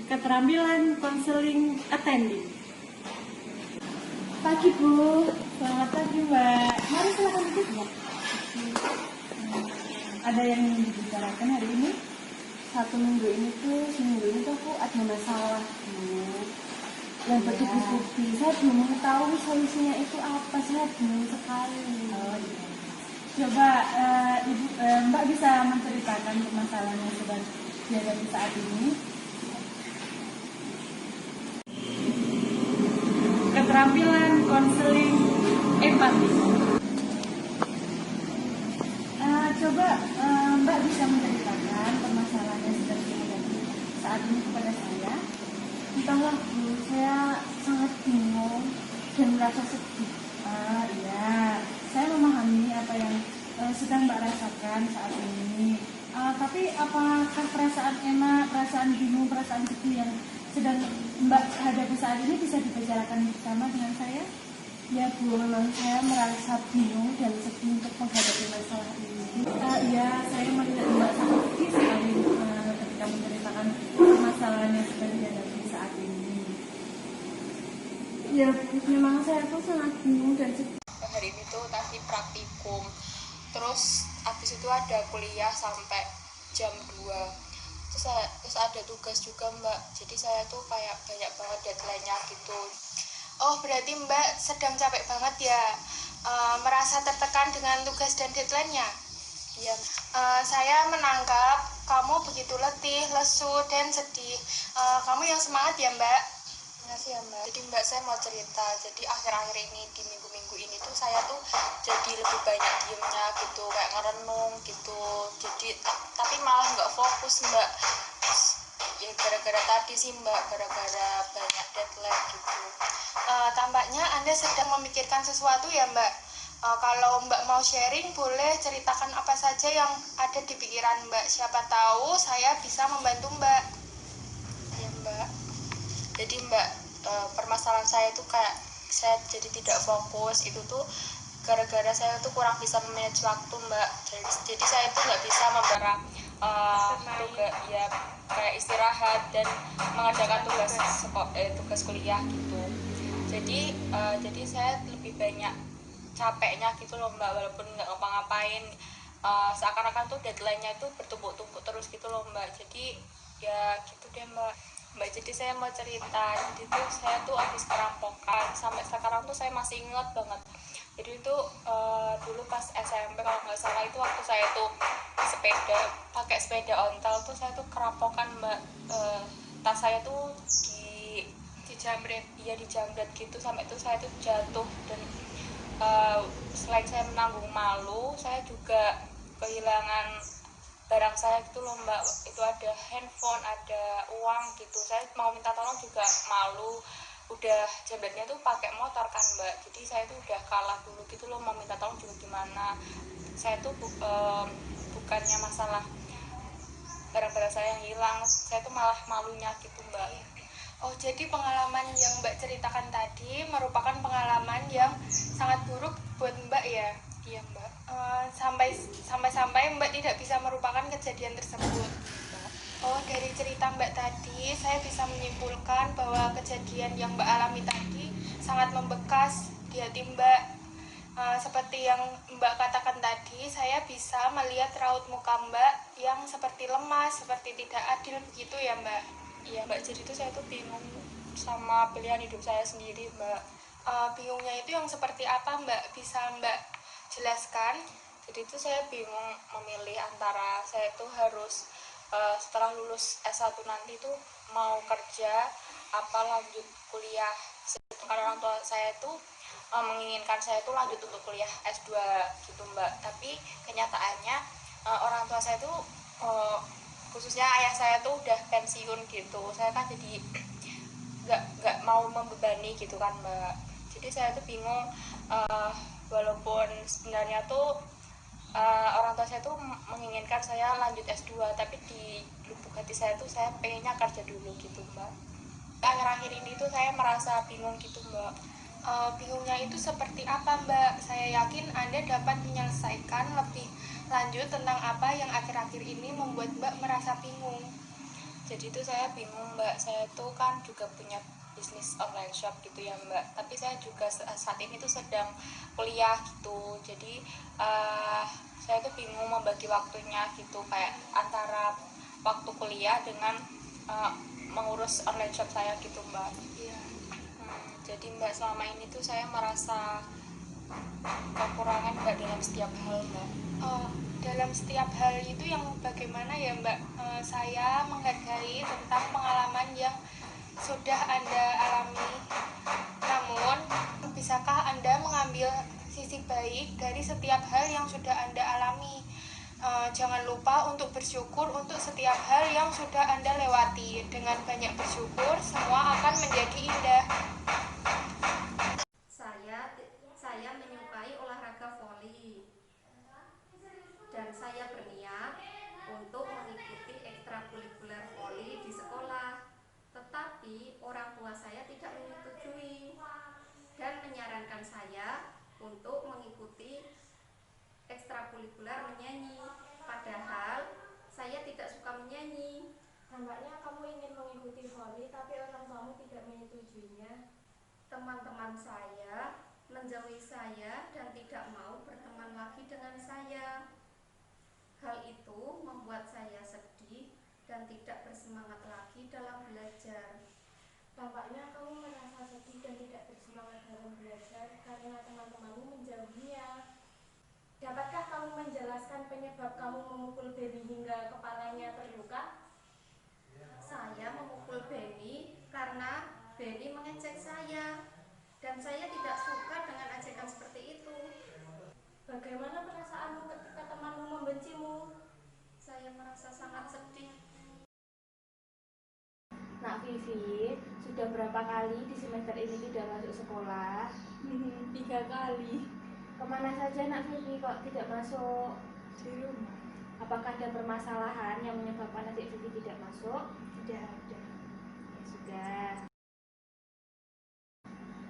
keterampilan konseling attending. Pagi Bu. Selamat pagi Mbak. Mari silakan duduk ya. Ada yang ingin dibicarakan hari ini? Seminggu ini tuh aku ada masalah Bu. Yang bertubi-tubi. Saya belum mengetahui solusinya itu apa. Saya bingung sekali. Oh iya. Coba Mbak bisa menceritakan permasalahan yang sedang dihadapi saat ini. Keterampilan konseling empati. Coba Mbak bisa menceritakan permasalahan yang sedang dihadapi saat ini kepada saya. Entahlah Bu, saya sangat bingung dan merasa sedih. Iya, saya memahami apa yang sedang Mbak rasakan saat ini. Tapi apakah perasaan enak, perasaan bingung, perasaan sedih yang sedang Mbak hadapi saat ini bisa dibicarakan bersama dengan saya? Ya Bu, memang saya merasa bingung dan sedih untuk menghadapi masalah ini. Iya, saya melihat Mbak sangat sedih sekali ketika menceritakan permasalahan yang sedang dihadapi saat ini. Ya Bu, memang saya tuh sangat bingung dan sedih. Hari ini tuh tadi praktikum, terus habis itu ada kuliah sampai jam 2, terus ada tugas juga Mbak, jadi saya tuh kayak banyak banget deadline-nya gitu. Oh berarti Mbak sedang capek banget ya, merasa tertekan dengan tugas dan deadline-nya? Iya. Saya menangkap kamu begitu letih, lesu, dan sedih. Kamu yang semangat ya Mbak? Makasih ya Mbak. Jadi Mbak saya mau cerita, jadi akhir-akhir ini di minggu-minggu ini tuh saya tuh jadi lebih banyak diemnya gitu, kayak ngerenung gitu. Jadi tapi malah nggak fokus Mbak. Ya gara-gara tadi sih Mbak, gara-gara banyak deadline gitu. Tampaknya Anda sedang memikirkan sesuatu ya Mbak. Kalau Mbak mau sharing, boleh ceritakan apa saja yang ada di pikiran Mbak. Siapa tahu saya bisa membantu Mbak. Ya Mbak. Jadi Mbak, permasalahan saya itu kayak saya jadi tidak fokus. Itu tuh gara-gara saya tuh kurang bisa memanage waktu Mbak. Jadi saya tuh nggak bisa membara tugas ya kayak istirahat dan mengerjakan tugas kuliah gitu. Jadi saya lebih banyak capeknya gitu loh Mbak, walaupun nggak ngapa-ngapain. Seakan-akan tuh deadline-nya itu bertumpuk-tumpuk terus gitu loh Mbak. Jadi ya gitu deh Mbak. Jadi saya mau cerita, jadi tuh saya tuh habis kerampokan, sampai sekarang tuh saya masih ingat banget. Jadi itu dulu pas SMP kalau nggak salah itu waktu saya tuh pakai sepeda ontel tuh saya tuh kerampokan Mbak. Tas saya tuh dijamret, iya dijamret gitu, sampai tuh saya tuh jatuh. Dan selain saya menanggung malu, saya juga kehilangan barang saya gitu loh Mbak. Itu ada handphone, ada uang gitu. Saya mau minta tolong juga malu. Udah jambretnya tuh pakai motor kan Mbak. Jadi saya tuh udah kalah dulu gitu loh, mau minta tolong juga gimana. Saya tuh bukannya masalah barang-barang saya yang hilang, saya tuh malah malunya gitu Mbak. Oh jadi pengalaman yang Mbak ceritakan tadi merupakan pengalaman yang sangat buruk buat Mbak ya? Iya Mbak. Sampai Mbak tidak bisa merupakan kejadian tersebut. Oh dari cerita Mbak tadi saya bisa menyimpulkan bahwa kejadian yang Mbak alami tadi sangat membekas di hati Mbak. Seperti yang Mbak katakan tadi, saya bisa melihat raut muka Mbak yang seperti lemas, seperti tidak adil begitu ya Mbak? Iya Mbak, jadi itu saya tuh bingung sama pilihan hidup saya sendiri Mbak. Bingungnya itu yang seperti apa Mbak? Bisa Mbak jelaskan? Jadi itu saya bingung memilih antara saya tuh harus setelah lulus S1 nanti tuh mau kerja apa lanjut kuliah. Karena orang tua saya tuh menginginkan saya tuh lanjut untuk kuliah S2 gitu Mbak. Tapi kenyataannya orang tua saya tuh khususnya ayah saya tuh udah pensiun gitu. Saya kan jadi nggak mau membebani gitu kan Mbak. Jadi saya tuh bingung, walaupun sebenarnya tuh orang tua saya tuh menginginkan saya lanjut S2, tapi di lubuk hati saya tuh saya pengennya kerja dulu gitu Mbak. Akhir-akhir ini tuh saya merasa bingung gitu Mbak. Bingungnya itu seperti apa Mbak? Saya yakin Anda dapat menyelesaikan lebih lanjut tentang apa yang akhir-akhir ini membuat Mbak merasa bingung. Jadi itu saya bingung Mbak, saya tuh kan juga punya bisnis online shop gitu ya Mbak, tapi saya juga saat ini tuh sedang kuliah gitu. Jadi saya tuh bingung membagi waktunya gitu, kayak antara waktu kuliah dengan mengurus online shop saya gitu Mbak. Iya. Jadi Mbak, selama ini tuh saya merasa kekurangan Mbak dalam setiap hal Mbak. Dalam setiap hal itu yang bagaimana ya Mbak? Saya menghargai tentang pengalaman yang sudah Anda alami. Namun, bisakah Anda mengambil sisi baik dari setiap hal yang sudah Anda alami? Jangan lupa untuk bersyukur untuk setiap hal yang sudah Anda lewati. Dengan banyak bersyukur, semua akan menjadi indah. Saya menyukai olahraga voli dan saya berniat untuk mengikuti ekstrakurikuler voli di sekolah. Tetapi orang tua saya tidak menyetujui dan menyarankan saya untuk mengikuti ekstrakurikuler menyanyi. Padahal saya tidak suka menyanyi. Tampaknya kamu ingin mengikuti voli tapi orang tuamu tidak menyetujuinya. Teman-teman saya menjauhi saya dan tidak mau berteman lagi dengan saya. Hal itu membuat saya sedih dan tidak bersemangat lagi dalam belajar. Tampaknya kamu merasa sedih dan tidak bersemangat dalam belajar karena teman-temanmu menjauhinya. Dapatkah kamu menjelaskan penyebab kamu memukul Benny hingga kepalanya terluka? Saya memukul Benny karena Benny mengejek saya dan saya tidak suka dengan ejekan seperti itu. Bagaimana perasaanmu ketika temanmu membencimu? Saya merasa sangat sedih. Nak Vivi, sudah berapa kali di semester ini tidak masuk sekolah? 3 kali Kemana saja Nak Vivi kok tidak masuk? di rumah. Apakah ada permasalahan yang menyebabkan adik Vivi tidak masuk? Tidak ada. Ya sudah.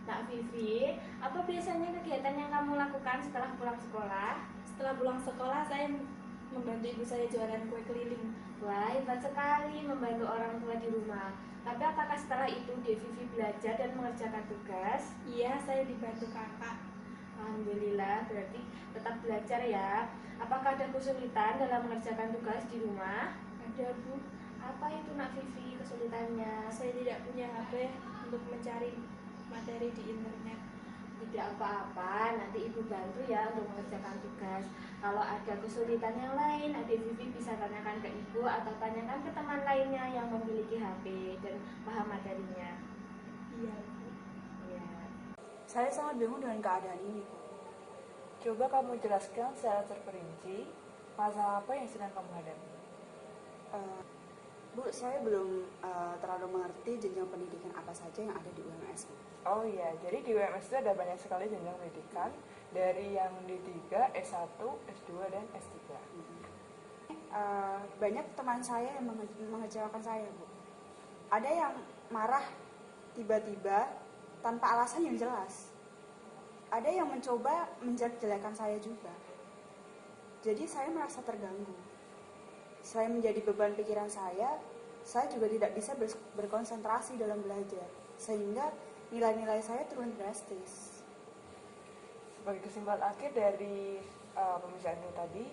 Nak Vivi, apa biasanya kegiatan yang kamu lakukan setelah pulang sekolah? Setelah pulang sekolah saya membantu ibu saya jualan kue keliling. Wah, hebat sekali membantu orang tua di rumah. Tapi apakah setelah itu Vivi belajar dan mengerjakan tugas? Iya, saya dibantu kakak. Alhamdulillah, berarti tetap belajar ya. Apakah ada kesulitan dalam mengerjakan tugas di rumah? Ada Bu, Apa itu Nak Vivi kesulitannya? saya tidak punya HP untuk mencari materi di internet. Tidak apa-apa, nanti ibu bantu ya untuk mengerjakan tugas. Kalau ada kesulitan yang lain, adik Vivi bisa tanyakan ke ibu atau tanyakan ke teman lainnya yang memiliki HP dan paham materinya. Iya Bu. Ya. Saya sangat bingung dengan keadaan ini. Coba kamu jelaskan secara terperinci masalah apa yang sedang kamu hadapi. Bu, saya belum terlalu mengerti jenjang pendidikan apa saja yang ada di UMS. Oh iya, jadi di UMS itu ada banyak sekali jenjang pendidikan dari yang D3, S1, S2, dan S3. Banyak teman saya yang mengecewakan saya, Bu. Ada yang marah tiba-tiba tanpa alasan yang jelas. Ada yang mencoba menjelek-jelekan saya juga. Jadi saya merasa terganggu. Selain menjadi beban pikiran saya juga tidak bisa berkonsentrasi dalam belajar, sehingga nilai-nilai saya turun drastis. Sebagai kesimpulan akhir dari pembicaraan ini tadi,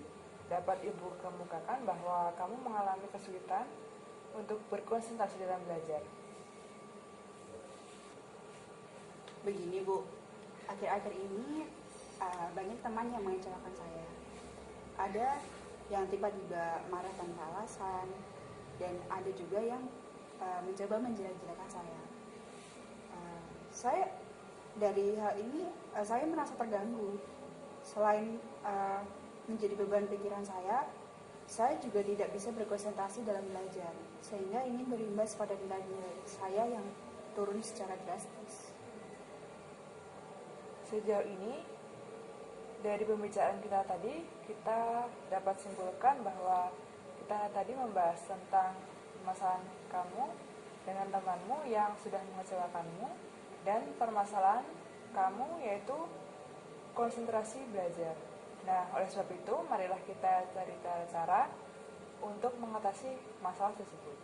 dapat Ibu kemukakan bahwa kamu mengalami kesulitan untuk berkonsentrasi dalam belajar. Begini Bu, akhir-akhir ini banyak teman yang mengecewakan saya. Ada yang tiba-tiba marah tanpa alasan, dan ada juga yang mencoba menjelek-jelekan saya. Saya dari hal ini saya merasa terganggu. Selain menjadi beban pikiran saya juga tidak bisa berkonsentrasi dalam belajar, sehingga ini berimbas pada nilai-nilai saya yang turun secara drastis. Sejauh ini, dari pembicaraan kita tadi, kita dapat simpulkan bahwa kita tadi membahas tentang permasalahan kamu dengan temanmu yang sudah mengecewakanmu, dan permasalahan kamu yaitu konsentrasi belajar. Nah, oleh sebab itu, marilah kita cari cara-cara untuk mengatasi masalah tersebut.